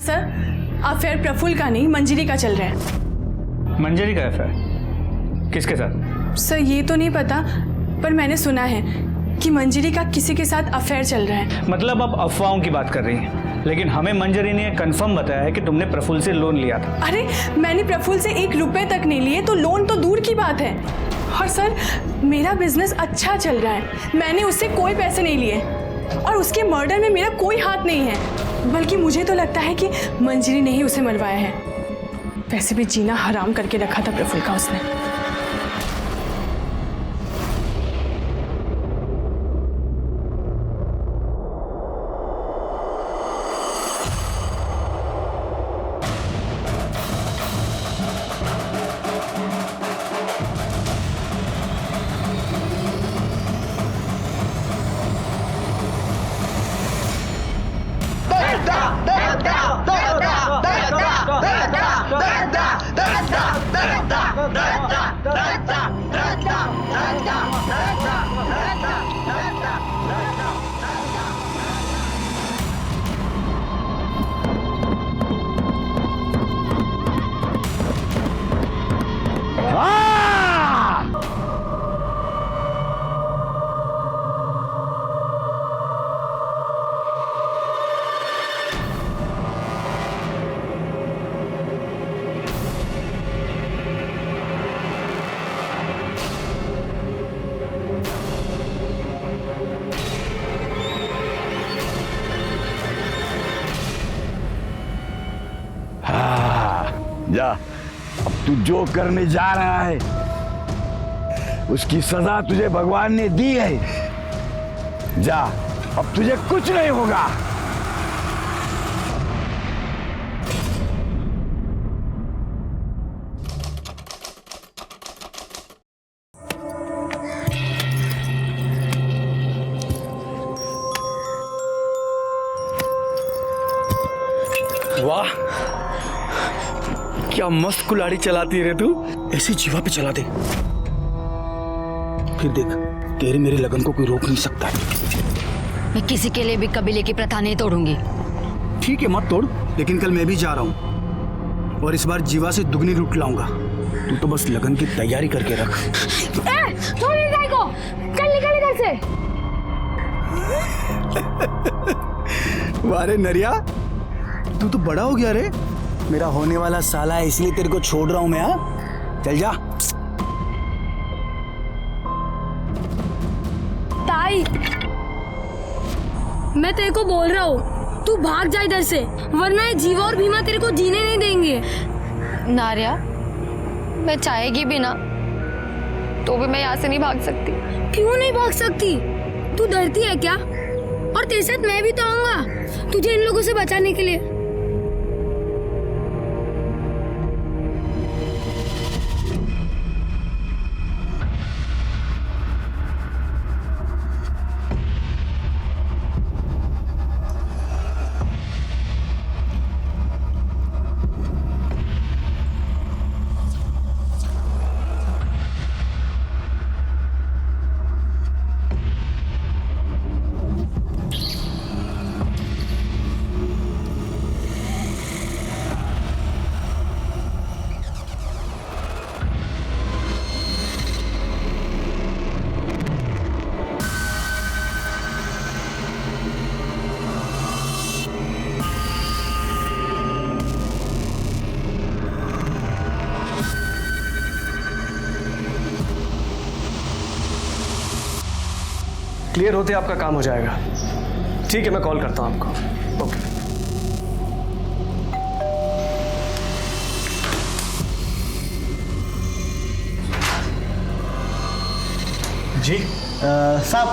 Sir, affair Praful का नहीं मंजरी का चल रहा है। मंजरी का अफेयर किसके साथ? सर ये तो नहीं पता, पर मैंने सुना है कि मंजरी का किसी के साथ अफेयर चल रहा है। मतलब आप अफवाहों की बात कर रही हैं, लेकिन हमें मंजरी ने कंफर्म बताया है कि तुमने प्रफुल्ल से लोन लिया था। अरे मैंने प्रफुल्ल से 1 रुपए तक नहीं लिए, तो लोन तो दूर की बात है। और सर मेरा बिजनेस अच्छा चल रहा है, मैंने उससे कोई पैसे नहीं लिए और उसके मर्डर में मेरा कोई हाथ नहीं है। बल्कि मुझे तो लगता है कि मंजरी ने ही उसे मरवाया है। वैसे भी जीना हराम करके रखा था प्रफुल्ल का उसने। जा, अब तू जो करने जा रहा है उसकी सजा तुझे भगवान ने दी है। जा, अब तुझे कुछ नहीं होगा। वाह, क्या मस्त कुल्हाड़ी चलाती है रे तू। ऐसी जीवा पे चला दे, फिर देख तेरे मेरे लगन को कोई रोक नहीं सकता है। मैं किसी के लिए भी कबीले की प्रथा नहीं तोड़ूंगी। ठीक है मत तोड़, लेकिन कल मैं भी जा रहा हूँ और इस बार जीवा से दुगनी लूट लाऊंगा। तू तो बस लगन की तैयारी करके रख। छोड़ इस गाय को, चल निकल इधर से। वारे नरिया, तू तो बड़ा हो गया रे। मेरा होने वाला साला है, इसलिए तेरे को छोड़ रहा हूं मैं। हाँ चल जा। ताई, मैं तेरे को बोल रहा हूँ तू भाग जा इधर से, वरना ये जीवा और भीमा तेरे को जीने नहीं देंगे। नारिया, मैं चाहेगी भी ना तो भी मैं यहाँ से नहीं भाग सकती। क्यों नहीं भाग सकती? तू डरती है क्या? और तेरे साथ मैं भी तो आऊंगा तुझे इन लोगों से बचाने के लिए। क्लियर होते आपका काम हो जाएगा। ठीक है, मैं कॉल करता हूं आपको। ओके। जी साहब,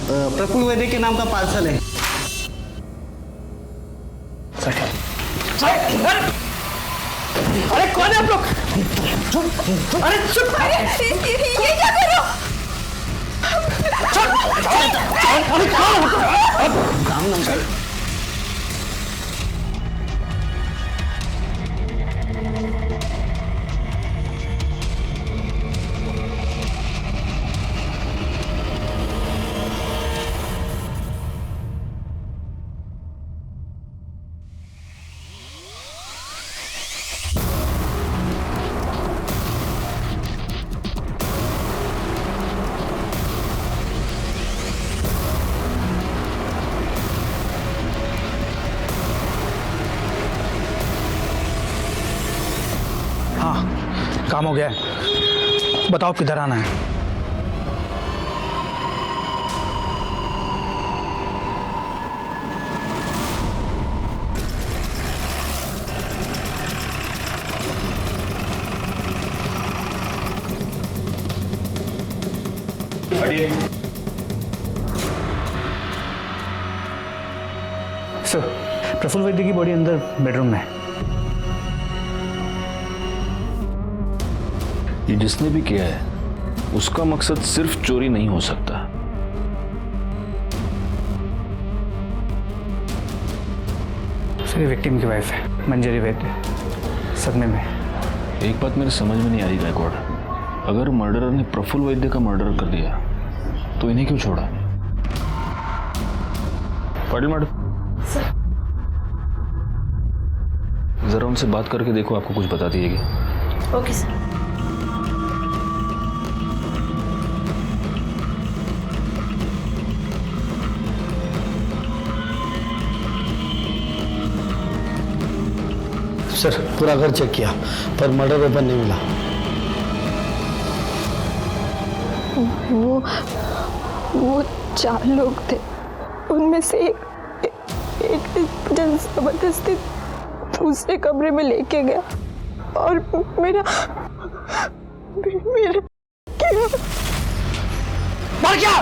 प्रफुल्ल वैद्य के नाम का पार्सल है। अरे कौन है आप लोग? अरे चुप! ये क्या कर रहे हो? हाँ काम हो गया है, बताओ किधर आना है। सर, प्रफुल्ल वैद्य की बॉडी अंदर बेडरूम में है। ये जिसने भी किया है उसका मकसद सिर्फ चोरी नहीं हो सकता। सर, ये विक्टिम की वाइफ है मंजरी वैद्य, सदमे में। एक बात मेरे समझ में नहीं आ रही गायकवाड़, अगर मर्डरर ने प्रफुल्ल वैद्य का मर्डर कर दिया तो इन्हें क्यों छोड़ा? पाटिल मैडम, जरा उनसे बात करके देखो, आपको कुछ बता दिएगी। Okay sir. सर पूरा घर चेक किया पर मर्डर वेपन नहीं मिला। वो 4 लोग थे, उनमें से एक जबरदस्ती दूसरे कमरे में लेके गया और मेरा मर गया।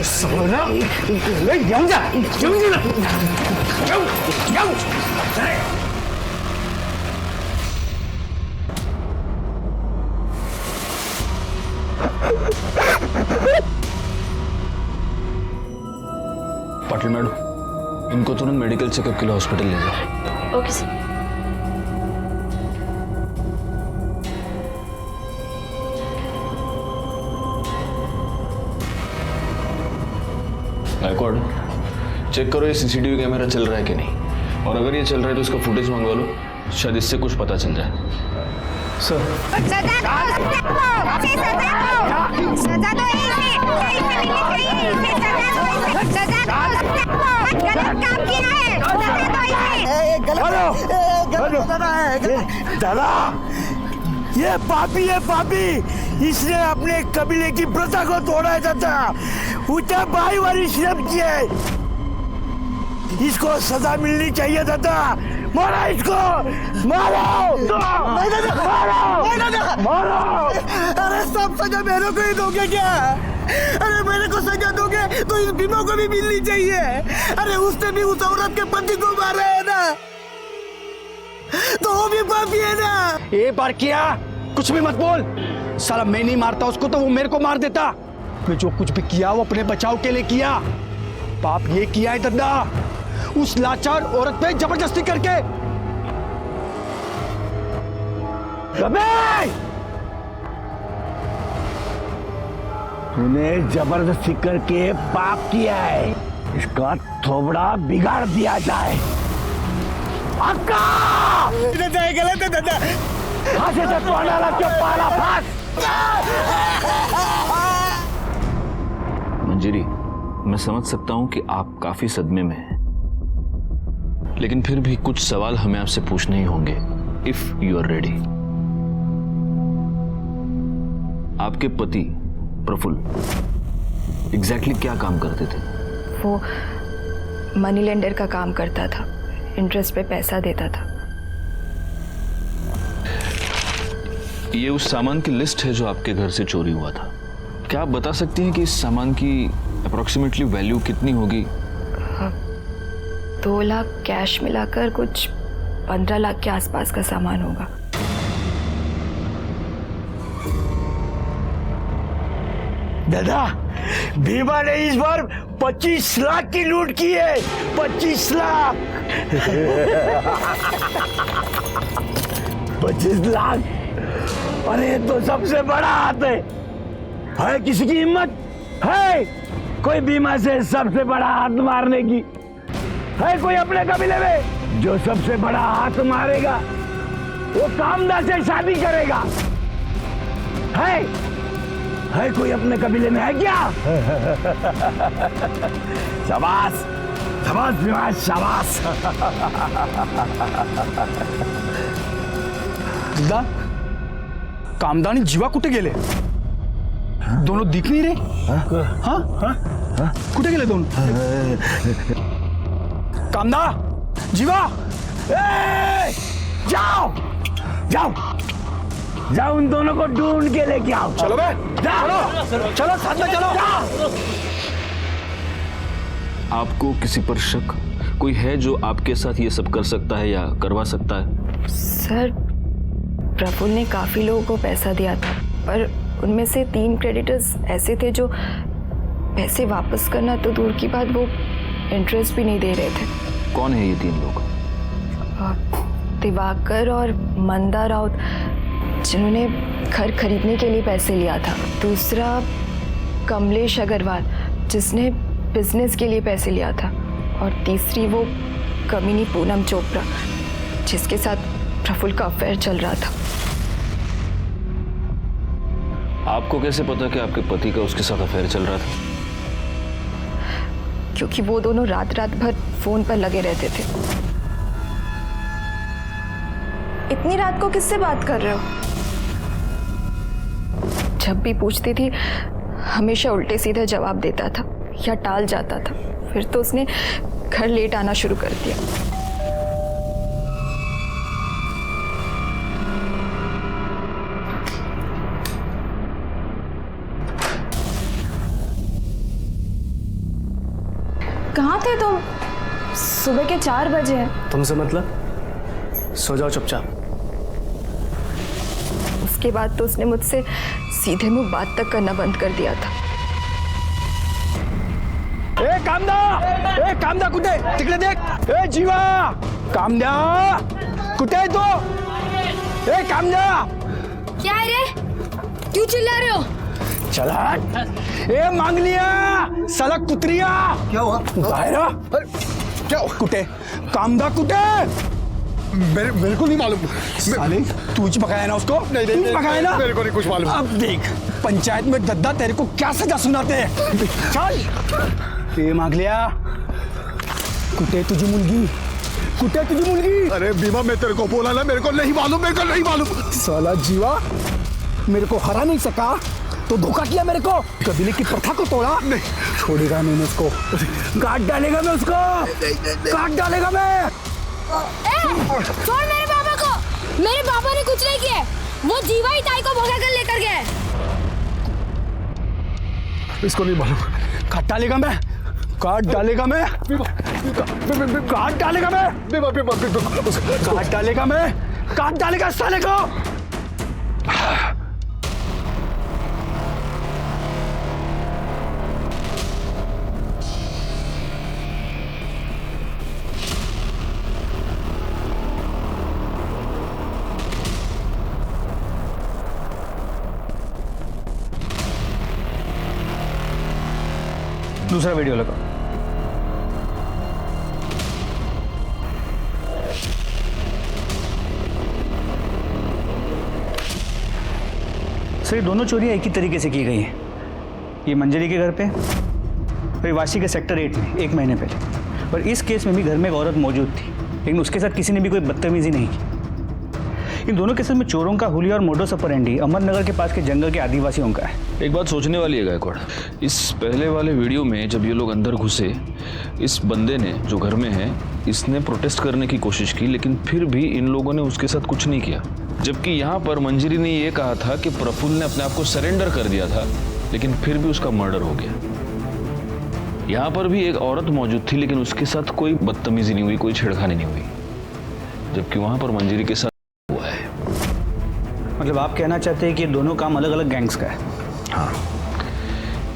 सोना ले जाऊं जा जाऊं। पाटिल मैडम, इनको तुरंत मेडिकल चेकअप के लिए हॉस्पिटल ले जाओ। Okay sir. गायकवाड़, चेक करो ये सीसीटीवी कैमरा चल रहा है कि नहीं, और अगर ये चल रहा है तो इसका फुटेज मंगवा लो, शायद इससे कुछ पता चल जाए। सर, दादा, ये पापी, इसने अपने कबीले की प्रथा को तोड़ा है चाचा, ऊंचा भाई वाली शर्म की है, इसको सजा मिलनी चाहिए दादा। मारो इसको, मारो मारो। अरे सब सजा मेरे को ही दोगे क्या? अरे मेरे को सजा दोगे तो इन भीमों को भी मिलनी चाहिए। अरे उसने भी उस औरत के पति को मारा है ना, तो वो भी पापी है ना। एक बार किया, कुछ भी मत बोल। साला मैं नहीं मारता उसको तो वो मेरे को मार देता। मैं जो कुछ भी किया वो अपने बचाव के लिए किया। पाप ये किया है दद्दा, उस लाचार औरत पे जबरदस्ती करके। तूने जबरदस्ती करके पाप किया है, इसका थोबड़ा बिगाड़ दिया जाए। अक्का! गलत है दादा, फांसी से तोड़ना क्यों पाला फांस। मंजरी, मैं समझ सकता हूं कि आप काफी सदमे में हैं, लेकिन फिर भी कुछ सवाल हमें आपसे पूछने ही होंगे, इफ यू आर रेडी। आपके पति प्रफुल्ल एग्जैक्टली क्या काम करते थे? वो मनी लेंडर का काम करता था, इंटरेस्ट पे पैसा देता था। ये उस सामान की लिस्ट है जो आपके घर से चोरी हुआ था। क्या आप बता सकती हैं कि इस सामान की अप्रोक्सीमेटली वैल्यू कितनी होगी? 2 लाख कैश मिलाकर कुछ 15 लाख के आसपास का सामान होगा। दादा, भीमा ने इस बार 25 लाख की लूट की है। 25 लाख 25 लाख। अरे ये तो सबसे बड़ा हाथ है किसी की हिम्मत है कोई भीमा से सबसे बड़ा हाथ मारने की? है कोई अपने कबीले में जो सबसे बड़ा हाथ मारेगा वो कामदा से शादी करेगा? है कोई अपने कबीले में? है क्या? शाबाश शाबाश भीमा, शाबाश। दादा कामदा आणि जीवा कुठे गेले दोनों दिख नहीं रहे हाँ कुठे गेले दोन कामदा जीवा जाओ जाओ जाओ उन दोनों को ढूंढ के लेके आओ। चलो बे चलो चलो साथ में चलो आपको किसी पर शक कोई है जो आपके साथ ये सब कर सकता है या करवा सकता है? सर प्रफुल्ल ने काफ़ी लोगों को पैसा दिया था, पर उनमें से 3 क्रेडिटर्स ऐसे थे जो पैसे वापस करना तो दूर की बात, वो इंटरेस्ट भी नहीं दे रहे थे। कौन है ये 3 लोग? दिवाकर और मंदा राउत, जिन्होंने घर खरीदने के लिए पैसे लिया था। दूसरा कमलेश अग्रवाल, जिसने बिजनेस के लिए पैसे लिया था। और तीसरी वो कमीनी पूनम चोपड़ा, जिसके साथ प्रफुल्ल का अफेयर चल रहा था। आपको कैसे पता कि आपके पति का उसके साथ अफेयर चल रहा था? क्योंकि वो दोनों रात रात भर फोन पर लगे रहते थे। इतनी रात को किससे बात कर रहे हो? जब भी पूछती थी हमेशा उल्टे सीधे जवाब देता था या टाल जाता था। फिर तो उसने घर लेट आना शुरू कर दिया। कहाँ थे तुम? सुबह के 4 बजे हैं। तुमसे मतलब? सो जाओ चुपचाप। उसके बाद तो उसने मुझसे सीधे मुंह बात तक करना बंद कर दिया था। ए कामदा कुठे तिकडे देख। ए जीवा कामदा कुठे आहे तो? ए कामदा क्या है रे? क्यों चिल्ला रहे हो? चला ए मांगलिया साला कुत्रिया। क्या हुआ? बाहेर आ. क्या कुठे कामदा कुठे? मेरे को नहीं मालूम। साले तूच पकाया ना उसको? नहीं पकाया ना? मेरे को नहीं कुछ मालूम। अब देख पंचायत में दद्दा तेरे को क्या सजा सुनाते हैं। चल ए मांगलिया कुठे तुझी मुलगी? कुठे तुझी मुलगी? अरे बीमा मैं तेरे को बोला ना, मेरे को नहीं मालूम। साला जीवा मेरे को हरा नहीं सका तो धोखा किया मेरे को। कबीले की प्रथा को तोड़ा। नहीं छोड़ेगा नहीं मैं उसको, काट डालेगा मैं उसको, काट डालेगा मैं। छोड़ मेरे पापा को। मेरे पापा ने कुछ नहीं किया। वो जीवा ही ताई को भगा कर लेकर गए। इसको नहीं मालूम। काट डालेगा मैं, काट डालेगा मैं, काट डालेगा मैं, काट डालेगा मैं, काट डालेगा साले को। दूसरा वीडियो लगाओ। सर ये दोनों चोरियां एक ही तरीके से की गई हैं। ये मंजरी के घर पे, फिर वाशी के सेक्टर 8 में 1 महीने पहले। और इस केस में भी घर में एक औरत मौजूद थी, लेकिन उसके साथ किसी ने भी कोई बदतमीजी नहीं की। इन दोनों केसेस में चोरों का हुलिया और मोडस ऑपरेंडी अमरनगर के पास के जंगल के आदिवासियों का है। एक बात सोचने वाली है गायकवाड़, इस पहले वाले वीडियो में जब ये लोग अंदर घुसे, इस बंदे ने जो घर में है इसने प्रोटेस्ट करने की कोशिश की, लेकिन फिर भी इन लोगों ने उसके साथ कुछ नहीं किया। जबकि यहाँ पर मंजरी ने ये कहा था कि प्रफुल्ल ने अपने आप को सरेंडर कर दिया था, लेकिन फिर भी उसका मर्डर हो गया। यहाँ पर भी एक औरत मौजूद थी, लेकिन उसके साथ कोई बदतमीजी नहीं हुई, कोई छेड़खानी नहीं हुई, जबकि वहां पर मंजरी के साथ हुआ है। मतलब आप कहना चाहते हैं कि ये दोनों काम अलग अलग गैंग्स का है? हाँ,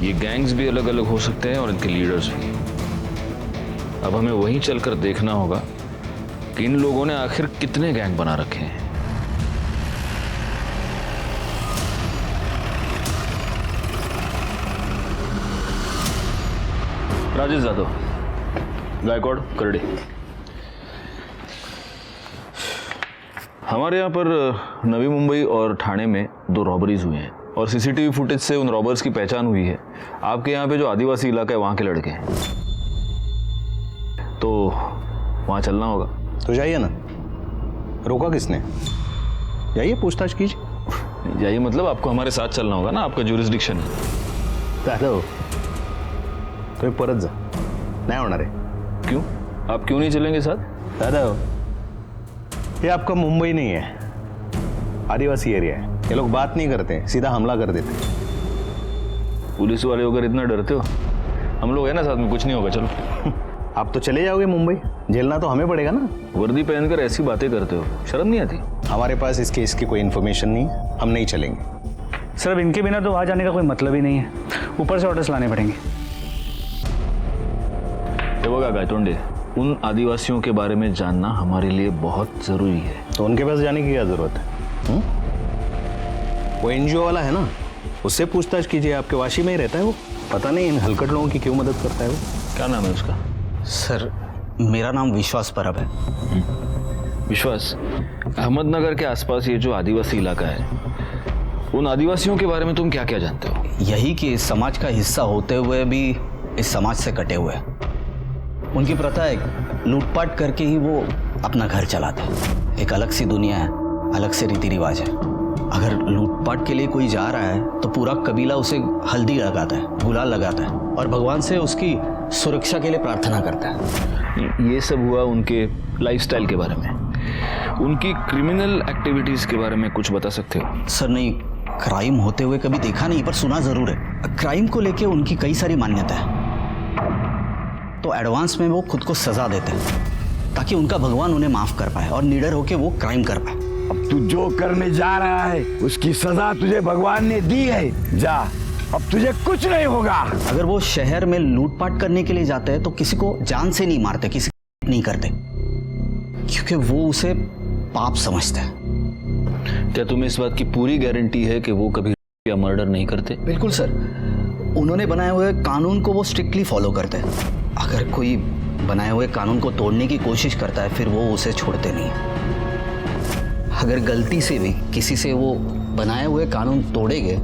ये गैंग्स भी अलग अलग हो सकते हैं और इनके लीडर्स भी। अब हमें वहीं चलकर देखना होगा कि इन लोगों ने आखिर कितने गैंग बना रखे हैं। राजेश यादव, गायकवाड़, करड़ी। हमारे यहाँ पर नवी मुंबई और ठाणे में 2 रॉबरीज हुए हैं और सीसीटीवी फुटेज से उन रॉबर्स की पहचान हुई है। आपके यहाँ पे जो आदिवासी इलाका है वहाँ के लड़के हैं, तो वहाँ चलना होगा। तो जाइए ना, रोका किसने? जाइए पूछताछ कीजिए. नहीं जाइए मतलब आपको हमारे साथ चलना होगा ना, आपका ज्यूरिसडिक्शन है. दादा तुम्ही परत जा, नाही होणार आहे. क्यों? आप क्यों नहीं चलेंगे साथ? दादा ये आपका मुंबई नहीं है, आदिवासी एरिया है. ये लोग बात नहीं करते, सीधा हमला कर देते. पुलिस वाले होकर इतना डरते हो? हम लोग है ना साथ में, कुछ नहीं होगा. चलो. आप तो चले जाओगे मुंबई, झेलना तो हमें पड़ेगा ना. वर्दी पहनकर ऐसी बातें करते हो, शर्म नहीं आती? हमारे पास इस केस की कोई इन्फॉर्मेशन नहीं है, हम नहीं चलेंगे. सर अब इनके बिना तो वहाँ जाने का कोई मतलब ही नहीं है, ऊपर से ऑर्डर्स लाने पड़ेंगे. ये बघा गायतोंडे, उन आदिवासियों के बारे में जानना हमारे लिए बहुत जरूरी है. तो उनके पास जाने की क्या जरूरत है? वो एनजीओ वाला है ना, उससे पूछताछ कीजिए. आपके वाशी में ही रहता है वो. पता नहीं इन हलकट लोगों की क्यों मदद करता है वो. क्या नाम है उसका? सर मेरा नाम विश्वास परब है. विश्वास, अहमदनगर के आसपास ये जो आदिवासी इलाका है, उन आदिवासियों के बारे में तुम क्या क्या जानते हो? यही कि इस समाज का हिस्सा होते हुए भी इस समाज से कटे हुए हैं. उनकी प्रथा है, लूटपाट करके ही वो अपना घर चलाते हैं. एक अलग सी दुनिया है, अलग से रीति रिवाज है. अगर लूटपाट के लिए कोई जा रहा है तो पूरा कबीला उसे हल्दी लगाता है, गुलाल लगाता है और भगवान से उसकी सुरक्षा के लिए प्रार्थना करता है. ये सब हुआ उनके लाइफस्टाइल के बारे में. उनकी क्रिमिनल एक्टिविटीज के बारे में कुछ बता सकते हो? सर नहीं, क्राइम होते हुए कभी देखा नहीं, पर सुना जरूर है. क्राइम को लेके उनकी कई सारी मान्यता है, तो एडवांस में वो खुद को सजा देते हैं ताकि उनका भगवान उन्हें माफ कर पाए और निडर होके वो क्राइम कर पाए. अब तू जो करने जा रहा है उसकी सजा तुझे भगवान ने दी है. जा, अब तुझे कुछ नहीं होगा. अगर वो शहर में लूटपाट करने के लिए जाते हैं तो किसी को जान से नहीं मारते, किसी को नहीं करते, क्योंकि वो उसे पाप समझते हैं. क्या तुम्हें इस बात की पूरी गारंटी है कि वो कभी या मर्डर नहीं करते? बिल्कुल सर, उन्होंने बनाए हुए कानून को वो स्ट्रिक्टली फॉलो करते हैं. अगर कोई बनाए हुए कानून को तोड़ने की कोशिश करता है फिर वो उसे छोड़ते नहीं. अगर गलती से भी किसी से वो बनाए हुए कानून तोड़ेंगे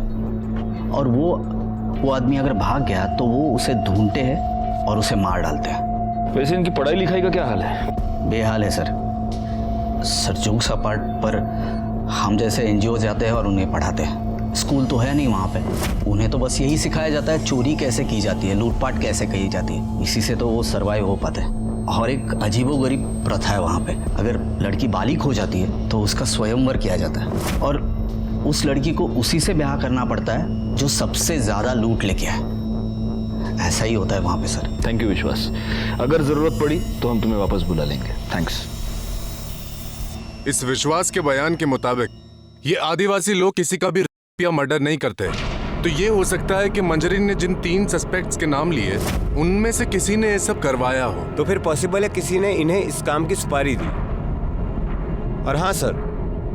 और वो आदमी अगर भाग गया तो वो उसे ढूंढते हैं और उसे मार डालते हैं. वैसे इनकी पढ़ाई लिखाई का क्या हाल है? बेहाल है सर. जोक्स अपार्ट, पर हम जैसे एनजीओ जाते हैं और उन्हें पढ़ाते हैं. स्कूल तो है नहीं वहाँ पे, उन्हें तो बस यही सिखाया जाता है चोरी कैसे की जाती है, लूटपाट कैसे की जाती है. इसी से तो वो सरवाइव हो पाते हैं. और एक अजीबोगरीब प्रथा है वहाँ पे, अगर लड़की बालिग हो जाती है तो उसका स्वयंवर किया जाता है और उस लड़की को उसी से ब्याह करना पड़ता है जो सबसे ज्यादा लूट लेके आए. ऐसा ही होता है वहाँ पे सर. थैंक यू विश्वास. अगर जरूरत पड़ी तो हम तुम्हें वापस बुला लेंगे. थैंक्स. इस विश्वास के बयान के मुताबिक ये आदिवासी लोग किसी का भी या मर्डर नहीं करते. तो ये हो सकता है कि मंजरी ने जिन 3 सस्पेक्ट्स के नाम लिए उनमें से किसी ने ये सब करवाया हो. तो फिर पॉसिबल है किसी ने इन्हें इस काम की सुपारी दी. और हाँ सर,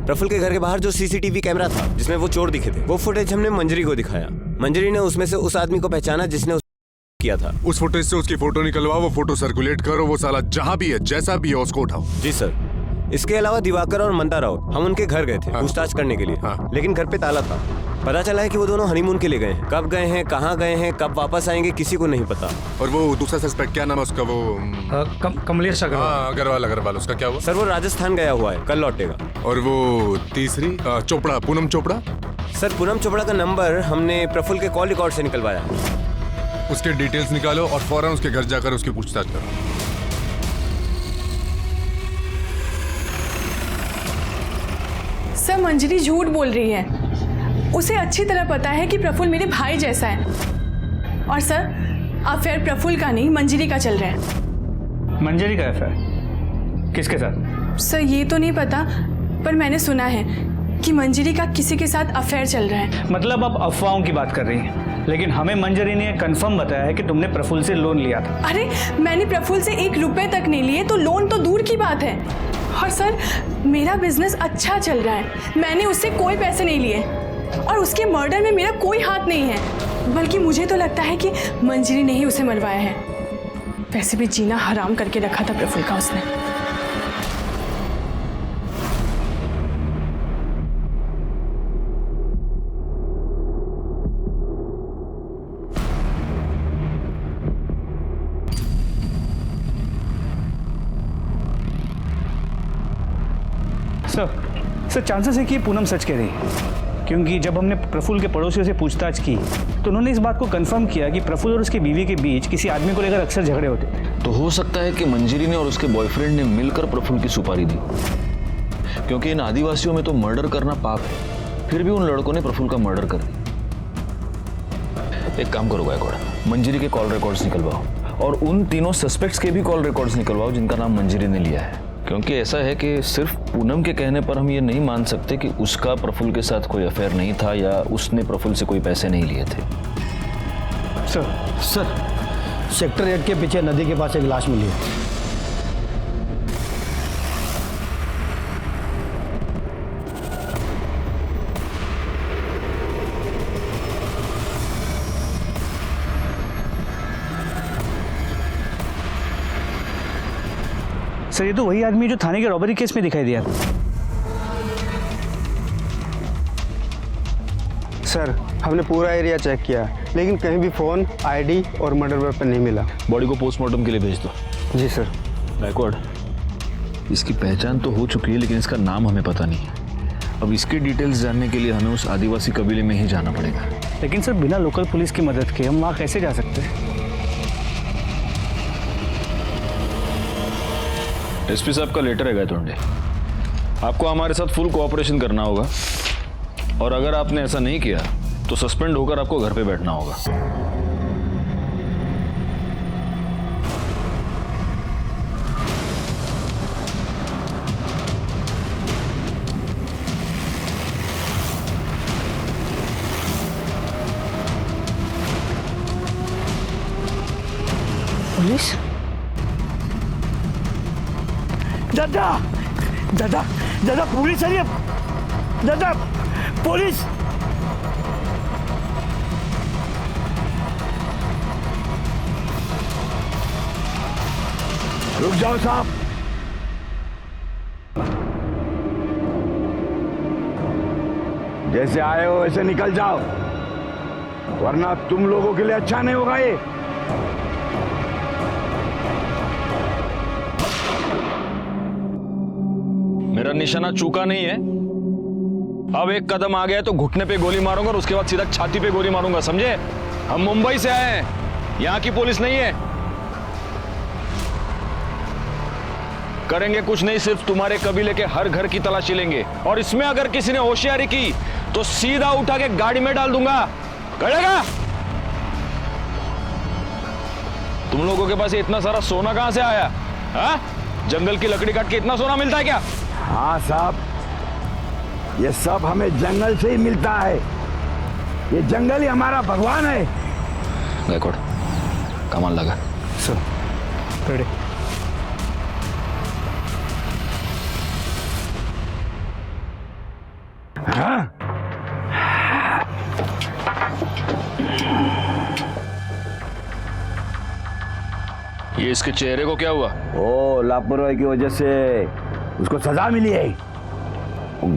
प्रफुल्ल के घर के बाहर जो सीसीटीवी कैमरा था जिसमें वो चोर दिखे थे, वो फुटेज हमने मंजरी को दिखाया. मंजरी ने उसमें से उस आदमी को पहचाना जिसने किया था. उस फुटेज से उसकी फोटो निकलवाओ, वो फोटो सर्कुलेट करो, वो साला जहां भी है जैसा भी है उसको उठाओ. जी सर. इसके अलावा दिवाकर और मंदा राव, हम उनके घर गए थे पूछताछ करने के लिए. लेकिन घर पे ताला था. पता चला है कि वो दोनों हनीमून के लिए गए हैं. कब गए हैं, कहाँ गए हैं, कब वापस आएंगे, किसी को नहीं पता. और वो दूसरा सस्पेक्ट क्या नाम है उसका? वो कमलेश अग्रवाल. अग्रवाल उसका क्या हुआ? सर वो राजस्थान गया हुआ है, कल लौटेगा. और वो तीसरी चोपड़ा, पूनम चोपड़ा. सर पूनम चोपड़ा का नंबर हमने प्रफुल्ल के कॉल रिकॉर्ड से निकलवाया. उसके डिटेल्स निकालो और फौरन उसके घर जाकर उसकी पूछताछ करो. सर मंजरी झूठ बोल रही है. उसे अच्छी तरह पता है कि प्रफुल्ल मेरे भाई जैसा है. और सर अफेयर प्रफुल्ल का नहीं मंजरी का चल रहा है. मंजरी का अफेयर किसके साथ? सर ये तो नहीं पता, पर मैंने सुना है कि मंजरी का किसी के साथ अफेयर चल रहा है. मतलब आप अफवाहों की बात कर रही हैं, लेकिन हमें मंजरी ने कंफर्म बताया है कि तुमने प्रफुल्ल से लोन लिया था. अरे मैंने प्रफुल्ल से 1 रुपए तक नहीं लिए, तो लोन तो दूर की बात है. और सर मेरा बिजनेस अच्छा चल रहा है, मैंने उससे कोई पैसे नहीं लिए और उसके मर्डर में मेरा कोई हाथ नहीं है. बल्कि मुझे तो लगता है कि मंजरी ने ही उसे मरवाया है. वैसे भी जीना हराम करके रखा था प्रफुल्ल का उसने. सर चांसेस है कि पूनम सच कह रही है, क्योंकि जब हमने प्रफुल्ल के पड़ोसियों से पूछताछ की तो उन्होंने इस बात को कंफर्म किया कि प्रफुल्ल और उसकी बीवी के बीच किसी आदमी को लेकर अक्सर झगड़े होते थे। तो हो सकता है कि मंजरी ने और उसके बॉयफ्रेंड ने मिलकर प्रफुल्ल की सुपारी दी, क्योंकि इन आदिवासियों में तो मर्डर करना पाप है, फिर भी उन लड़कों ने प्रफुल्ल का मर्डर कर दिया। एक काम करो गायकवाड़, मंजरी के कॉल रिकॉर्ड्स निकलवाओ और उन तीनों सस्पेक्ट्स के भी कॉल रिकॉर्ड्स निकलवाओ जिनका नाम मंजरी ने लिया है, क्योंकि ऐसा है कि सिर्फ पूनम के कहने पर हम ये नहीं मान सकते कि उसका प्रफुल्ल के साथ कोई अफेयर नहीं था या उसने प्रफुल्ल से कोई पैसे नहीं लिए थे। सर सेक्टर 8 के पीछे नदी के पास एक लाश मिली है। सर ये तो वही आदमी जो थाने के रॉबरी केस में दिखाई दिया। सर हमने पूरा एरिया चेक किया लेकिन कहीं भी फ़ोन, आईडी और मर्डर वेपन नहीं मिला। बॉडी को पोस्टमार्टम के लिए भेज दो। जी सर। गायकवाड़, इसकी पहचान तो हो चुकी है लेकिन इसका नाम हमें पता नहीं है। अब इसकी डिटेल्स जानने के लिए हमें उस आदिवासी कबीले में ही जाना पड़ेगा। लेकिन सर बिना लोकल पुलिस की मदद के हम वहाँ कैसे जा सकते हैं? एसपी साहब का लेटर है गायतोंडे, आपको हमारे साथ फुल कोऑपरेशन करना होगा और अगर आपने ऐसा नहीं किया तो सस्पेंड होकर आपको घर पे बैठना होगा। पुलिस? दादा दादा दादा पुलिस है, दादा पुलिस। रुक जाओ साहब, जैसे आए हो वैसे निकल जाओ, वरना तुम लोगों के लिए अच्छा नहीं होगा ये। मेरा निशाना चूका नहीं है। अब एक कदम आ गया तो घुटने पे गोली मारूंगा और उसके बाद सीधा छाती पे गोली मारूंगा, समझे? हम मुंबई से आए हैं, यहां की पुलिस नहीं है। करेंगे कुछ नहीं, सिर्फ तुम्हारे कबीले के हर घर की तलाशी लेंगे और इसमें अगर किसी ने होशियारी की तो सीधा उठा के गाड़ी में डाल दूंगा। करेगा? तुम लोगों के पास इतना सारा सोना कहां से आया? हा? जंगल की लकड़ी काट के इतना सोना मिलता है क्या? हाँ साहब, ये सब हमें जंगल से ही मिलता है। ये जंगल ही हमारा भगवान है। गायकवाड़, कमाल लगा। Sir ready. हाँ? ये इसके चेहरे को क्या हुआ? ओ लापरवाही की वजह से उसको सजा मिली है।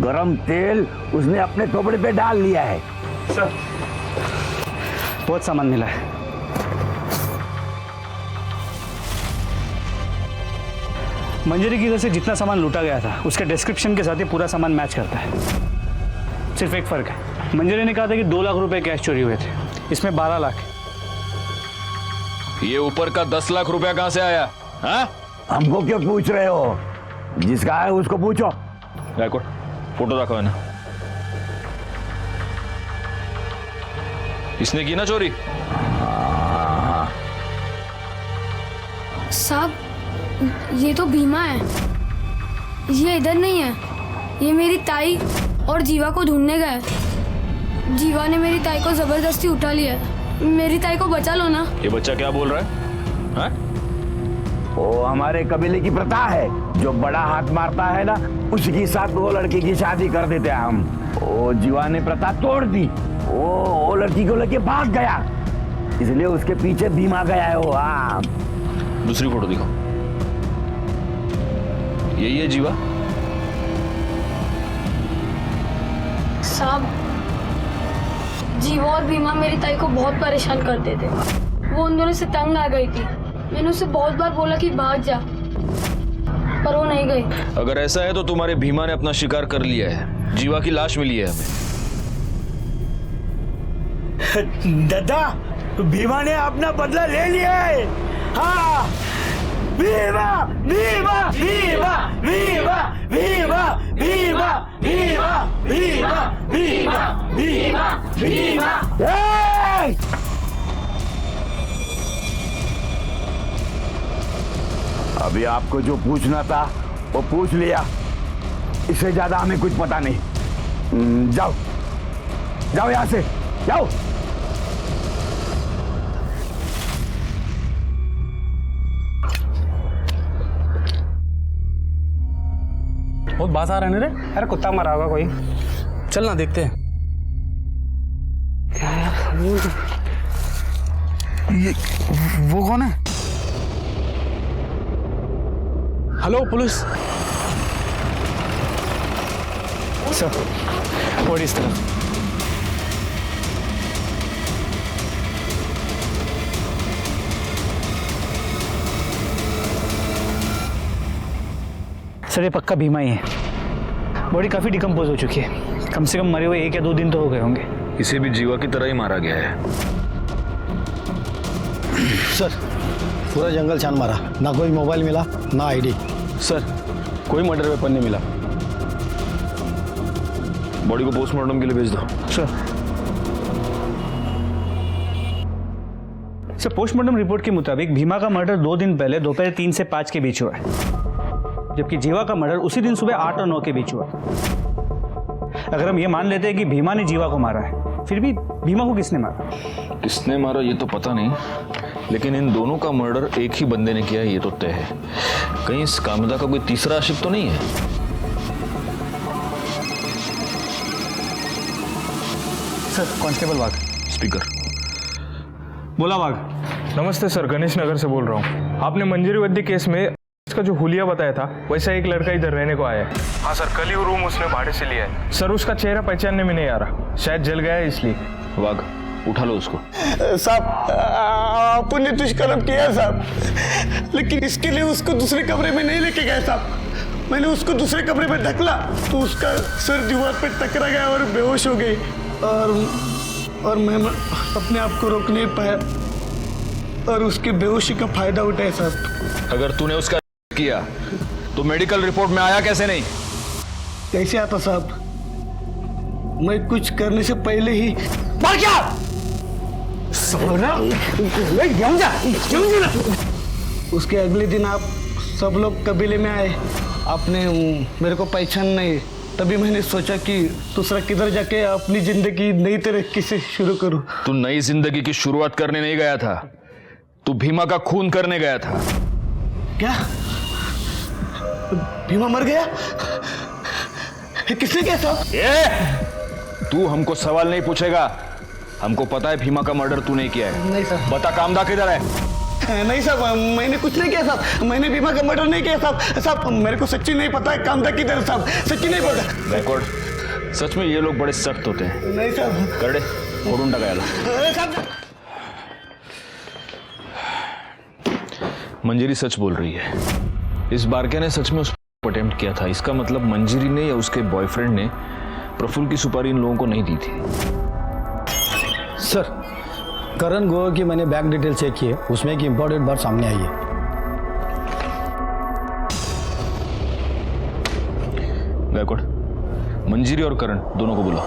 गरम तेल उसने अपने कपड़े पे डाल लिया है। सर बहुत सामान मिला है। मंजरी की घर से जितना सामान लूटा गया था उसके डिस्क्रिप्शन के साथ ही पूरा सामान मैच करता है। सिर्फ एक फर्क है, मंजरी ने कहा था कि 2 लाख रुपए कैश चोरी हुए थे, इसमें 12 लाख। ये ऊपर का 10 लाख रुपया कहां से आया? हाँ? हमको क्यों पूछ रहे हो? जिसका है उसको पूछो। गायकवाड़, फोटो रखो है ना। इसने की ना चोरी? साहब ये तो भीमा है, ये इधर नहीं है। ये मेरी ताई और जीवा को ढूंढने गए। जीवा ने मेरी ताई को जबरदस्ती उठा लिया। मेरी ताई को बचा लो ना। ये बच्चा क्या बोल रहा है? हाँ? वो हमारे कबीले की प्रथा है, जो बड़ा हाथ मारता है ना उसके साथ वो लड़की की शादी कर देते हैं हम। वो जीवा ने प्रथा तोड़ दी, वो लड़की को लेके भाग गया, इसलिए उसके पीछे भीमा गया है वो। हाँ, दूसरी फोटो दिखाओ। यही है जीवा? साहब जीवा और भीमा मेरी ताई को बहुत परेशान करते थे। वो उन दोनों से तंग आ गई थी। मैंने उसे बहुत बार बोला कि भाग जा, पर वो नहीं गई। अगर ऐसा है तो तुम्हारे भीमा ने अपना शिकार कर लिया है। जीवा की लाश मिली है हमें। दादा, भीमा ने अपना बदला ले लिया है। हाँ, भीमा भीमा भीमा भीमा भीमा भीमा भीमा भीमा भीमा भीमा भीमा। अभी आपको जो पूछना था वो पूछ लिया, इससे ज्यादा हमें कुछ पता नहीं। जाओ जाओ यहां से, जाओ। बहुत बात आ रहा है रे। अरे कुत्ता मारा होगा कोई, चल ना देखते हैं। ये वो कौन है? हेलो पुलिस सर, और इस तरफ। सर ये पक्का भीमा ही है। बॉडी काफी डिकम्पोज हो चुकी है, कम से कम मरे हुए 1 या 2 दिन तो हो गए होंगे। इसे भी जीवा की तरह ही मारा गया है। सर पूरा जंगल छान मारा, ना कोई मोबाइल मिला ना आईडी। सर कोई मर्डर वेपन नहीं मिला। बॉडी को पोस्टमार्टम के लिए भेज दो। सर पोस्टमार्टम रिपोर्ट के मुताबिक भीमा का मर्डर 2 दिन पहले दोपहर 3 से 5 के बीच हुआ है, जबकि जीवा का मर्डर उसी दिन सुबह 8 और 9 के बीच हुआ। अगर हम ये मान लेते हैं कि भीमा ने जीवा को मारा है, फिर भी भीमा को किसने मारा? किसने मारा ये तो पता नहीं, लेकिन इन दोनों का मर्डर एक ही बंदे ने किया है ये तो तय है। कहीं इस कामदा का कोई तीसरा आशिक तो नहीं है? सर कांस्टेबल वाघ। स्पीकर। बोला वाघ। नमस्ते सर, गणेश नगर से बोल रहा हूँ। आपने मंजरी वद्दी केस में इसका जो हुलिया बताया था, वैसा एक लड़का इधर रहने को आया है। हाँ सर, कल ही वो रूम उसने भाड़े से लिया है। सर उसका चेहरा पहचानने में नहीं आ रहा, शायद जल गया है इसलिए। वाघ उठा लो उसको। साहब आपने दुष्कर्म किया साहब, लेकिन इसके लिए उसको दूसरे कमरे में नहीं लेके गए साहब। मैंने उसको दूसरे कमरे में ढकला तो उसका सर दीवार पे टकरा गया और बेहोश हो गई, और मैं अपने आप को रोक नहीं पाया और उसकी बेहोशी का फायदा उठाया साहब। अगर तूने उसका किया तो मेडिकल रिपोर्ट में आया कैसे नहीं? कैसे आता साहब? मैं कुछ करने से पहले ही मर गया। उसके अगले दिन आप सब लोग कबीले में आए, आपने मेरे को पहचान नहीं, तभी मैंने सोचा कि दूसरा किधर जाके अपनी जिंदगी नई तरीके से शुरू करूं। तू नई जिंदगी की शुरुआत करने नहीं गया था, तू भीमा का खून करने गया था। क्या भीमा मर गया? किसने किया साहब? तू हमको सवाल नहीं पूछेगा, हमको पता है भीमा का मर्डर तू नहीं किया है। नहीं सर। बता कामदा किधर है? नहीं साहब, मैंने कुछ नहीं किया साहब, मैंने भीमा का मर्डर नहीं किया साहब। साहब मेरे को सच्ची नहीं पता है कामदा किधर साहब, सच्ची नहीं पता। रिकॉर्ड। सच में ये लोग बड़े सख्त होते हैं। नहीं साहब। करडे फोड़ून टाकायला। मंजरी सच बोल रही है, इस बारके ने सच में उस पर अटेम्प्ट किया था। इसका मतलब मंजरी ने या उसके बॉयफ्रेंड ने प्रफुल्ल की सुपारी इन लोगों को नहीं दी थी। सर करण गोवा की मैंने बैंक डिटेल चेक की है, उसमें एक इंपॉर्टेंट बात सामने आई है। गायकवाड़, मंजरी और करण दोनों को बुलाओ।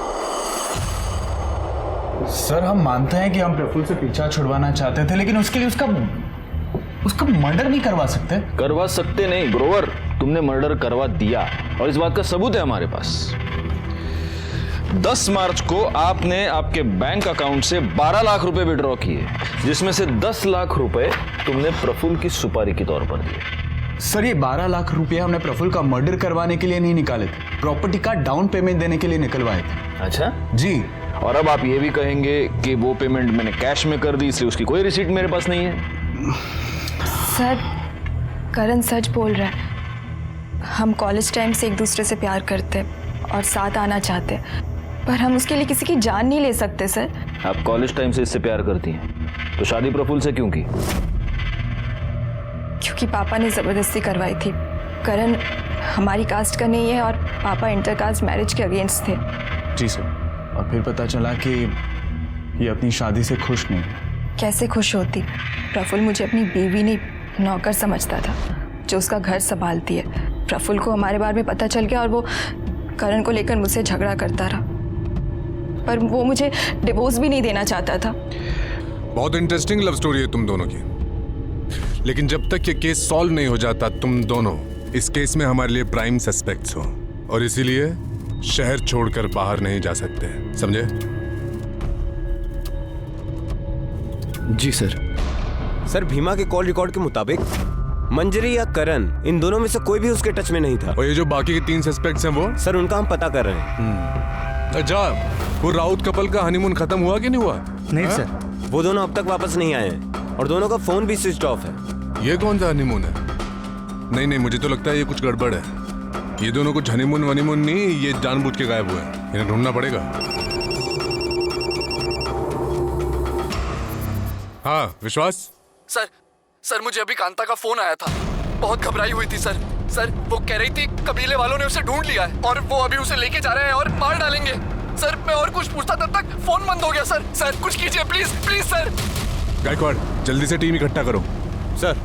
सर हम मानते हैं कि हम प्रफुल्ल से पीछा छुड़वाना चाहते थे, लेकिन उसके लिए उसका मर्डर नहीं करवा सकते। करवा सकते नहीं ग्रोवर, तुमने मर्डर करवा दिया और इस बात का सबूत है हमारे पास। 10 मार्च को आपने आपके बैंक अकाउंट से 12 लाख रुपए विड्रॉ किए, जिसमें से 10 लाख रुपए तुमने प्रफुल्ल की सुपारी के तौर पर दिए। सर ये 12 लाख रुपए हमने प्रफुल्ल का मर्डर करवाने के लिए नहीं निकाले थे, प्रॉपर्टी का डाउन पेमेंट देने के लिए निकलवाए थे। अच्छा जी। और अब आप ये भी कहेंगे कि वो पेमेंट मैंने कैश में कर दी, इसलिए उसकी कोई रिसीट मेरे पास नहीं है। सर करण सच बोल रहा है, हम कॉलेज टाइम से एक दूसरे से प्यार करते और साथ आना चाहते, पर हम उसके लिए किसी की जान नहीं ले सकते। सर आप कॉलेज टाइम से इससे प्यार करती हैं, तो शादी प्रफुल्ल से क्यों की? क्योंकि पापा ने जबरदस्ती करवाई थी, करण हमारी कास्ट का नहीं है और पापा इंटरकास्ट मैरिज के अगेंस्ट थे। जी सर। और फिर पता चला कि ये अपनी शादी से खुश नहीं है। कैसे खुश होती? प्रफुल्ल मुझे अपनी बीवी नहीं नौकर समझता था जो उसका घर संभालती है। प्रफुल्ल को हमारे बारे में पता चल गया और वो करण को लेकर मुझसे झगड़ा करता रहा, पर वो मुझे डिवोर्स भी नहीं देना चाहता था। बहुत इंटरेस्टिंग लव स्टोरी है तुम दोनों की, लेकिन जब तक ये केस सॉल्व नहीं हो जाता तुम दोनों इस केस में हमारे लिए प्राइम सस्पेक्ट्स हो और इसीलिए शहर छोड़कर बाहर नहीं जा सकते, समझे? जी सर। सर भीमा के कॉल रिकॉर्ड के मुताबिक मंजरी या करण इन दोनों में से कोई भी उसके टच में नहीं था। और ये जो बाकी के 3 सस्पेक्ट्स हैं वो? सर उनका हम पता कर रहे हैं। अच्छा, वो राउत कपल का हनीमून खत्म हुआ कि नहीं हुआ? नहीं सर, वो दोनों अब तक वापस नहीं आए हैं और दोनों का फोन भी स्विच ऑफ है। ये कौन सा हनीमून है? नहीं नहीं, मुझे तो लगता है ये कुछ गड़बड़ है। ये दोनों कुछ हनीमून वनीमून नहीं, ये जानबूझ के गायब हुए हैं। इन्हें ढूंढना पड़ेगा। हाँ विश्वास। सर मुझे अभी कांता का फोन आया था, बहुत घबराई हुई थी सर वो कह रही थी कबीले वालों ने उसे ढूंढ लिया है और वो अभी उसे लेके जा रहे हैं और मार डालेंगे। सर मैं और कुछ पूछता तब तक फोन बंद हो गया। सर कुछ कीजिए प्लीज प्लीज सर। गायकवाड़ जल्दी से टीम इकट्ठा करो। सर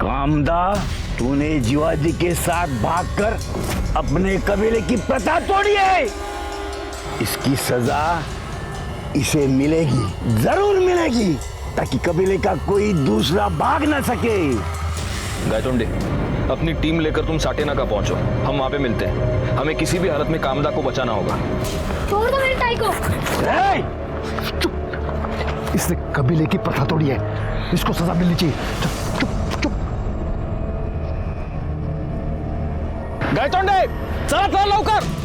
कामदा, तूने जीवाजी के साथ भागकर अपने कबीले की प्रथा तोड़ी है। इसकी सजा इसे मिलेगी, जरूर मिलेगी, ताकि कबीले का कोई दूसरा भाग न सके। गायतोंडे, अपनी टीम लेकर तुम साटेनाका पहुंचो, हम वहां पे मिलते हैं। हमें किसी भी हालत में कामदा को बचाना होगा। छोड़ दो मेरे टाई को। चुप! इसने कबीले की प्रथा तोड़ी है, इसको सजा मिलनी चाहिए। चुप चुप चुप। गायतोंडे चला लवकर।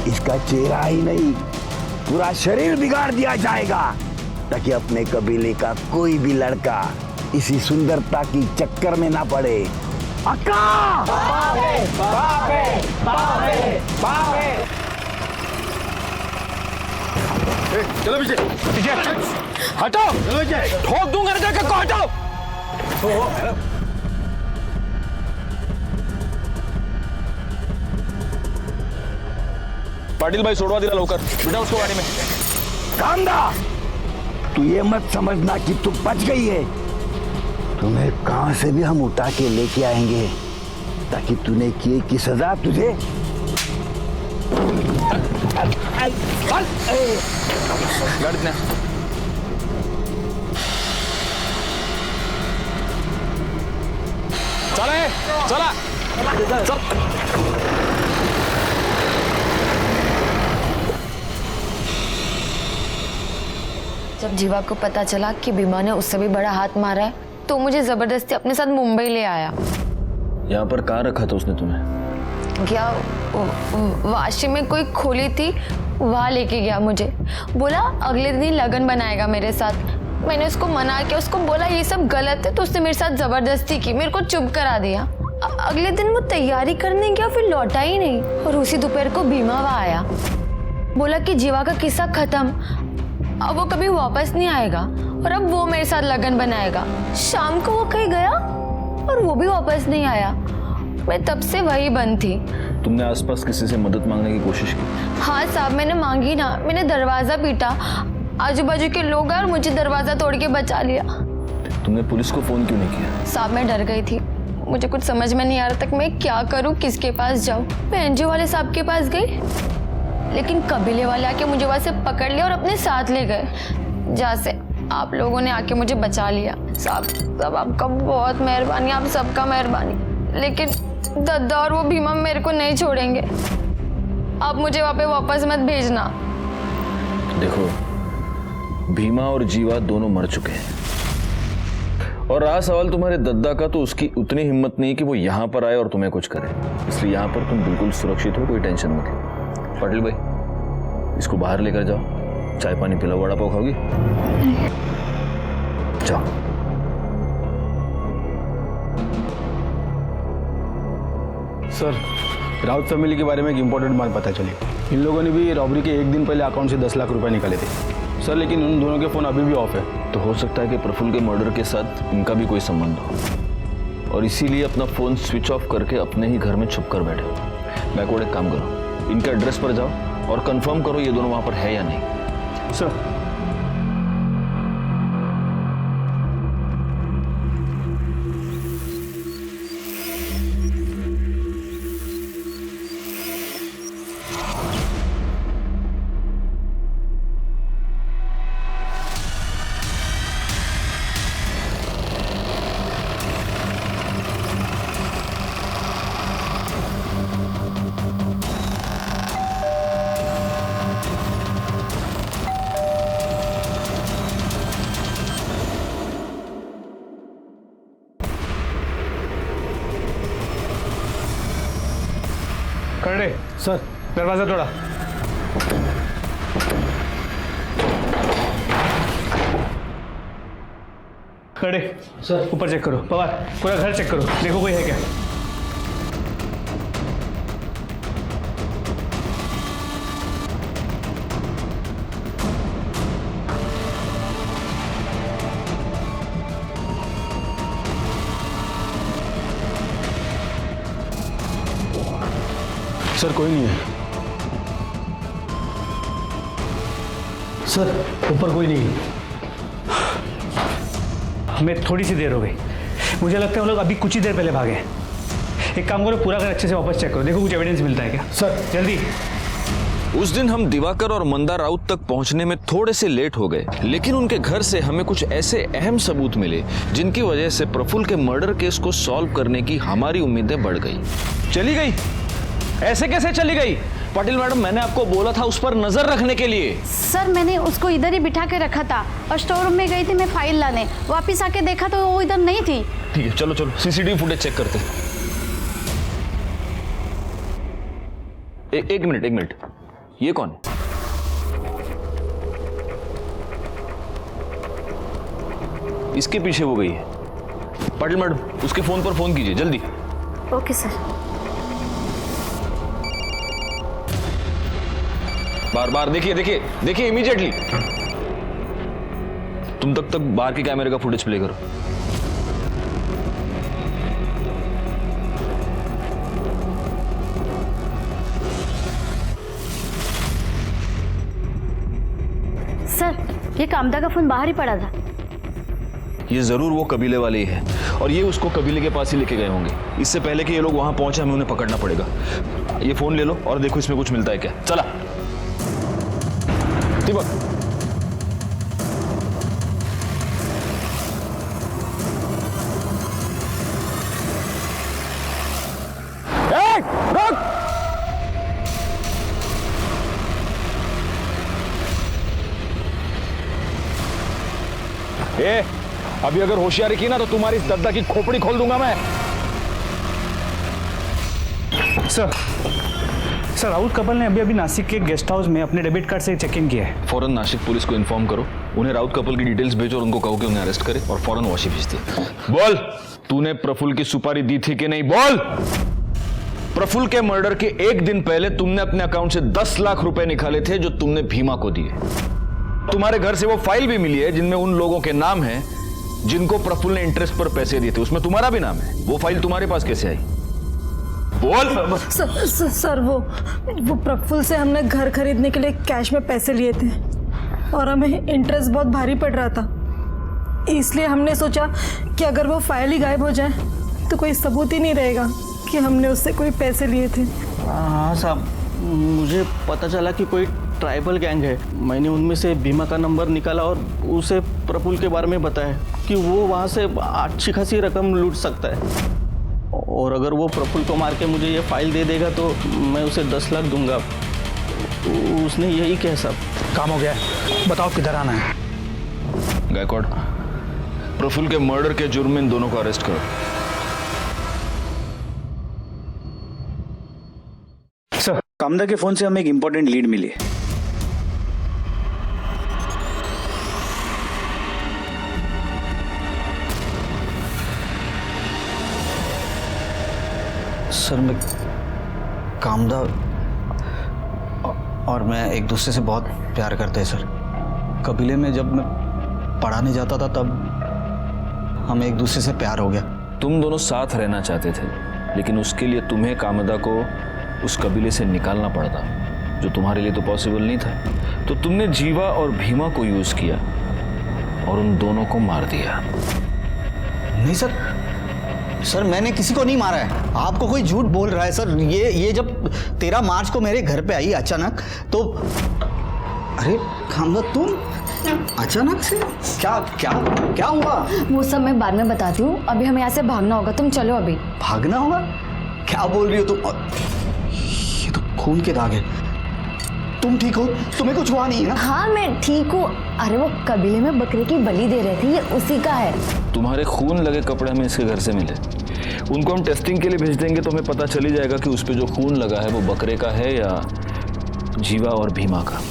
इसका चेहरा ही नहीं, पूरा शरीर बिगाड़ दिया जाएगा, ताकि अपने कबीले का कोई भी लड़का इसी सुंदरता की चक्कर में ना पड़े। अक्का! बाबे, बाबे, बाबे, बाबे। चलो पीछे हटाओ, ठोक दूंगा ना जाकर को हटाओ। पाटिल भाई सोडवा दिला लवकर, बिठा उसको गाड़ी में। कामदा, तू ये मत समझना कि तू बच गई है। तुम्हें कहां से भी हम उठा के लेके आएंगे, ताकि तूने किए की सजा तुझे। गाड़ी में चला चल। जब जीवा को पता चला कि भीमा ने उससे भी बड़ा हाथ मारा है तो मुझे जबरदस्ती अपने साथ मुंबई ले आया। यहाँ पर कहाँ रखा था उसने तुम्हें? क्या वाशी में कोई खोली थी, वहाँ लेके गया मुझे। बोला अगले दिन लगन बनाएगा मेरे साथ। मैंने उसको मना किया, उसको बोला ये सब गलत है, तो उसने मेरे साथ जबरदस्ती की, मेरे को चुप करा दिया। अगले दिन वो तैयारी करने गया, फिर लौटा ही नहीं। और उसी दोपहर को भीमा वहाँ आया, बोला कि जीवा का किस्सा खत्म, अब वो कभी वापस नहीं आएगा और अब वो मेरे साथ लगन बनाएगा। शाम को वो कहीं गया और वो भी वापस नहीं आया। मैं तब से वही बंद थी। तुमने आसपास किसी से मदद मांगने की कोशिश की? हाँ साहब, मैंने मांगी ना, मैंने दरवाजा पीटा, आजू बाजू के लोग आए और मुझे दरवाजा तोड़ के बचा लिया। तुमने पुलिस को फोन क्यों नहीं किया? साहब मैं डर गई थी, मुझे कुछ समझ में नहीं आ रहा था कि मैं क्या करूँ, किसके पास जाऊँ। मैं एनजीओ वाले साहब के पास गई, लेकिन कबीले वाले आके मुझे वहां से पकड़ लिया और अपने साथ ले गए, जहाँ से आप लोगों ने आके मुझे बचा लिया। साहब आपका बहुत मेहरबानी, आप सबका मेहरबानी। लेकिन दद्दा और वो भीमा मेरे को नहीं छोड़ेंगे, आप मुझे वहाँ पे वापस मत भेजना। देखो, भीमा और जीवा दोनों मर चुके हैं, और रहा सवाल तुम्हारे दद्दा का, तो उसकी उतनी हिम्मत नहीं कि वो यहाँ पर आए और तुम्हें कुछ करे। इसलिए यहाँ पर तुम बिल्कुल सुरक्षित हो, कोई टेंशन मत लो। पाटिल भाई, इसको बाहर लेकर जाओ, चाय पानी पिलाओ, वड़ा पाव खाओगी? जाओ। सर, राउत फैमिली के बारे में एक इम्पोर्टेंट बात पता चली। इन लोगों ने भी रॉबरी के एक दिन पहले अकाउंट से 10 लाख रुपए निकाले थे सर, लेकिन उन दोनों के फ़ोन अभी भी ऑफ है। तो हो सकता है कि प्रफुल्ल के मर्डर के साथ इनका भी कोई संबंध हो और इसीलिए अपना फ़ोन स्विच ऑफ करके अपने ही घर में छुप कर बैठे हो। बैकवर्ड एक काम करो, इनके एड्रेस पर जाओ और कंफर्म करो ये दोनों वहाँ पर है या नहीं। सर, करड़े सर, दरवाजा तोड़ा। खड़े सर, ऊपर चेक करो। पवार, पूरा घर चेक करो, देखो कोई है क्या। सर, कोई नहीं है। सर, ऊपर कोई नहीं है। हमें थोड़ी सी देर हो गई, मुझे लगता है वो लोग अभी कुछ ही देर पहले भागे। एक काम करो, पूरा घर अच्छे से वापस चेक करो, देखो कुछ एविडेंस मिलता है क्या। सर, जल्दी। उस दिन हम दिवाकर और मंदा राउत तक पहुंचने में थोड़े से लेट हो गए, लेकिन उनके घर से हमें कुछ ऐसे अहम सबूत मिले जिनकी वजह से प्रफुल्ल के मर्डर केस को सॉल्व करने की हमारी उम्मीदें बढ़ गई। चली गई? ऐसे कैसे चली गई? पाटिल मैडम, मैंने आपको बोला था उस पर नजर रखने के लिए। सर, मैंने उसको इधर ही बिठा के रखा था और स्टोर रूम में गई थी मैं फाइल लाने, वापस आके देखा तो वो इधर नहीं थी। ठीक है, चलो चलो सीसीटीवी फुटेज चेक करते। एक मिनट, ये कौन है? इसके पीछे वो गई है। पाटिल मैडम, उसके फोन पर फोन कीजिए जल्दी। Okay sir. बार देखिए इमीडिएटली। तुम तक बाहर के कैमरे का फुटेज प्ले करो। सर, ये कामदा का फोन बाहर ही पड़ा था। ये जरूर वो कबीले वाले ही है और ये उसको कबीले के पास ही लेके गए होंगे। इससे पहले कि ये लोग वहां पहुंचे हमें उन्हें पकड़ना पड़ेगा। ये फोन ले लो और देखो इसमें कुछ मिलता है क्या। चला दीपक। रुक! अभी अगर होशियारी की ना तो तुम्हारी इस दद्दा की खोपड़ी खोल दूंगा मैं। सर, राउत कपल ने अभी नासिक के गेस्ट हाउस में अपने डेबिट कार्ड से चेक इन किया है। फौरन नासिक पुलिस को इन्फॉर्म करो, उन्हें राउत कपल की डिटेल्स भेजो और उनको कहो कि उन्हें अरेस्ट करे और फौरन वाशी भेज दे। बोल, तूने प्रफुल्ल की सुपारी दी थी कि नहीं? बोल। प्रफुल्ल के मर्डर के एक दिन पहले तुमने अपने अकाउंट से 10 लाख रुपए निकाले थे जो तुमने भीमा को दिए। तुम्हारे घर से वो फाइल भी मिली है जिनमें उन लोगों के नाम हैं जिनको प्रफुल्ल ने इंटरेस्ट पर पैसे दिए थे, उसमें तुम्हारा भी नाम है। वो फाइल तुम्हारे पास कैसे आई? बोल। सर, वो प्रफुल्ल से हमने घर खरीदने के लिए कैश में पैसे लिए थे और हमें इंटरेस्ट बहुत भारी पड़ रहा था, इसलिए हमने सोचा कि अगर वो फाइल ही गायब हो जाए तो कोई सबूत ही नहीं रहेगा कि हमने उससे कोई पैसे लिए थे। हाँ साहब, मुझे पता चला कि कोई ट्राइबल गैंग है। मैंने उनमें से बीमा का नंबर निकाला और उसे प्रफुल्ल के बारे में बताया कि वो वहाँ से अच्छी खासी रकम लूट सकता है और अगर वो प्रफुल्ल को मार के मुझे ये फाइल दे देगा तो मैं उसे 10 लाख दूंगा। उसने यही कहा। साहब, काम हो गया, बताओ किधर आना है। गायकवाड़, प्रफुल्ल के मर्डर के जुर्म में इन दोनों को अरेस्ट करो। सर, कामदा के फोन से हमें एक इंपॉर्टेंट लीड मिली है। सर मैं कामदा और मैं एक दूसरे से बहुत प्यार करते हैं सर। कबीले में जब मैं पढ़ाने जाता था तब हमें एक दूसरे से प्यार हो गया। तुम दोनों साथ रहना चाहते थे, लेकिन उसके लिए तुम्हें कामदा को उस कबीले से निकालना पड़ता, जो तुम्हारे लिए तो पॉसिबल नहीं था। तो तुमने जीवा और भीमा को यूज किया और उन दोनों को मार दिया। नहीं सर मैंने किसी को नहीं मारा है। आपको कोई झूठ बोल रहा है सर। ये जब 13 मार्च को मेरे घर पे आई अचानक तो अरे कामदा तुम अचानक से क्या हुआ? वो सब मैं बाद में बताती हूँ, अभी हमें यहाँ से भागना होगा। तुम चलो अभी। भागना होगा? क्या बोल रही हो तुम? ये तो खून के दाग है। तुम ठीक हो? तुम्हें कुछ हुआ नहीं है ना? हाँ मैं ठीक हूँ। अरे वो कबीले में बकरे की बलि दे रहे थे, ये उसी का है। तुम्हारे खून लगे कपड़े हमें इसके घर से मिले, उनको हम टेस्टिंग के लिए भेज देंगे तो हमें पता चल ही जाएगा कि उस पे जो खून लगा है वो बकरे का है या जीवा और भीमा का।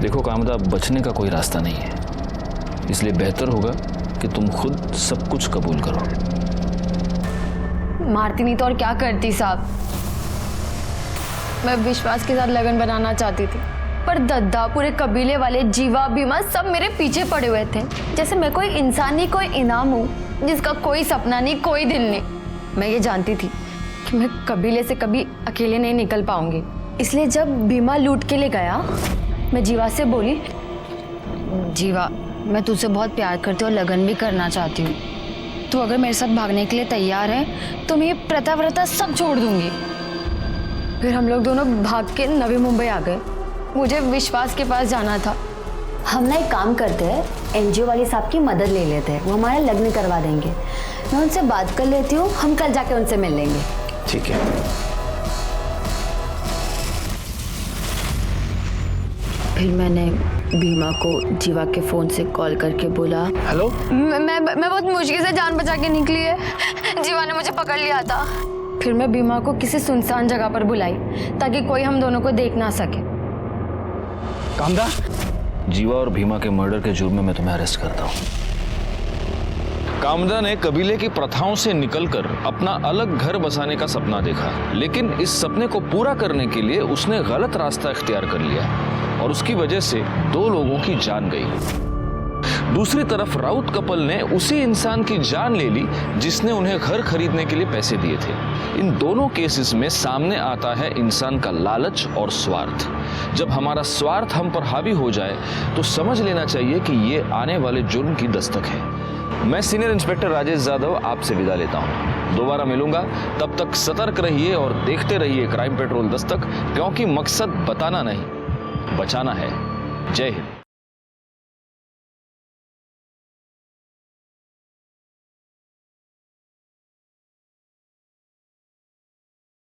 देखो कामदा, बचने का कोई रास्ता नहीं है, इसलिए बेहतर होगा कि तुम खुद सब कुछ कबूल करो। मारती नहीं तो और क्या करती साहब। मैं विश्वास के साथ लगन बनाना चाहती थी, पर दद्दा, पूरे कबीले वाले, जीवा, भीमा सब मेरे पीछे पड़े हुए थे, जैसे मैं कोई इंसान नहीं, कोई इनाम हूँ जिसका कोई सपना नहीं, कोई दिल नहीं। मैं ये जानती थी कि मैं कबीले से कभी अकेले नहीं निकल पाऊंगी, इसलिए जब भीमा लूट के लिए गया, मैं जीवा से बोली, जीवा मैं तुझसे बहुत प्यार करती हूँ और लगन भी करना चाहती हूँ। तू अगर मेरे साथ भागने के लिए तैयार है तो मैं ये प्रथा व्रता सब छोड़ दूंगी। फिर हम लोग दोनों भाग के नवी मुंबई आ गए। मुझे विश्वास के पास जाना था। हम ना एक काम करते हैं, एनजीओ वाली साहब की मदद ले लेते हैं, वो हमारा लग्न करवा देंगे। मैं उनसे बात कर लेती हूँ, हम कल जाके उनसे मिल लेंगे। ठीक है। फिर मैंने भीमा को जीवा के फोन से कॉल करके बोला, हेलो। मैं बहुत मुश्किल से जान बचा के निकली है, जीवा ने मुझे पकड़ लिया था। फिर मैं भीमा को किसी सुनसान जगह पर बुलाई ताकि कोई हम दोनों को देख ना सके। कामदा, जीवा और भीमा के मर्डर के जुर्म में मैं तुम्हें अरेस्ट करता हूँ। कामदा ने कबीले की प्रथाओं से निकलकर अपना अलग घर बसाने का सपना देखा, लेकिन इस सपने को पूरा करने के लिए उसने गलत रास्ता इख्तियार कर लिया और उसकी वजह से 2 लोगों की जान गई। दूसरी तरफ राउत कपल ने उसी इंसान की जान ले ली जिसने उन्हें घर खरीदने के लिए पैसे दिए थे। इन दोनों केसेस में सामने आता है इंसान का लालच और स्वार्थ। जब हमारा स्वार्थ हम पर हावी हो जाए तो समझ लेना चाहिए कि ये आने वाले जुर्म की दस्तक है। मैं सीनियर इंस्पेक्टर राजेश यादव आपसे विदा लेता हूँ। दोबारा मिलूंगा, तब तक सतर्क रहिए और देखते रहिए क्राइम पेट्रोल दस्तक, क्योंकि मकसद बताना नहीं, बचाना है। जय हिंद।